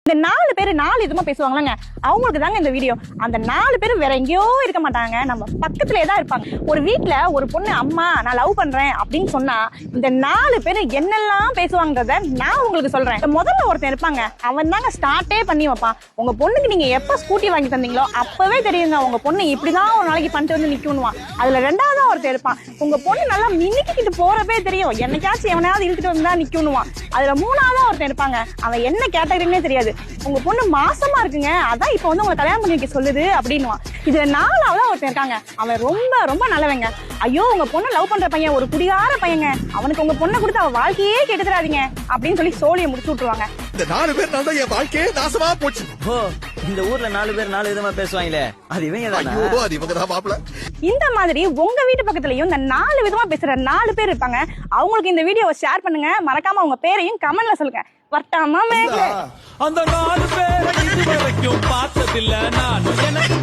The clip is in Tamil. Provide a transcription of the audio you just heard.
இந்த 4 பேர் 4 விதமா பேசுவாங்களாங்க, அவங்களுக்கு தாங்க இந்த வீடியோ. அந்த 4 பேர் வேற எங்கேயோ இருக்க மாட்டாங்க, நம்ம பக்கத்திலே தான் இருப்பாங்க. ஒரு வீட்ல ஒரு பொண்ணு அம்மா நான் லவ் பண்றேன் அப்படின்னு சொன்னா இந்த 4 பேர் என்னெல்லாம் பேசுவாங்கறத நான் உங்களுக்கு சொல்றேன். முதல்ல ஒருத்தன் இருப்பாங்க, அவன் தாங்க ஸ்டார்ட்டே பண்ணி வைப்பான். உங்க பொண்ணுக்கு நீங்க எப்ப ஸ்கூட்டி வாங்கி தந்தீங்களோ அப்பவே தெரியுங்க உங்க பொண்ணு இப்படிதான் ஒரு நாளைக்கு பண்ணிட்டு வந்து நிக்கணுவான். அதுல ரெண்டாவதா ஒருத்தன் இருப்பான், உங்க பொண்ணு நல்லா மின்னிக்கிட்டு போறப்பே தெரியும் என்னைக்காச்சும் எவனையாவது இழுத்துட்டு வந்தா நிக்கணுவான். அதுல மூணாவதா ஒருத்தன் இருப்பாங்க, அவன் என்ன கேட்டகரின்னே தெரியாது, உங்க பொண்ணு மாசமா இருக்குங்க அதான் இப்ப வந்து உங்களை கல்யாணம் பண்ணி வைக்க சொல்லுது அப்படின்னுவான். இதுல 4ஆவதா ஒருத்தன் இருக்காங்க, அவன் ரொம்ப ரொம்ப நல்லவங்க. ஐயோ உங்க பொண்ணு லவ் பண்ற பையன் ஒரு குடிகார பையங்க, அவனுக்கு உங்க பொண்ணை கொடுத்து அவ வாழ்க்கையே கெடுத்துறாதீங்க அப்படின்னு சொல்லி சோழியை முடிச்சு விட்டுருவாங்க. இந்த 4 பேர் தான் என் வாழ்க்கையே நாசமா போச்சு. ஓ, இந்த ஊர்ல 4 பேர் 4 விதமா பேசுவாங்களே, அது இவங்க தானா? ஐயோ, அது இவங்க தான் மாப்ள. இந்த மாதிரி உங்க வீட்டு பக்கத்துலயும் இந்த 4 விதமா பேசுற 4 பேர் இருப்பாங்க. அவங்களுக்கு இந்த வீடியோவை ஷேர் பண்ணுங்க, மறக்காம உங்க பேரையும் கமெண்ட்ல சொல்லுங்க. வர்த்தாமா மேல அந்த 4 பேரை இதுவரைக்கும் பார்த்ததில்ல நான். எனக்கு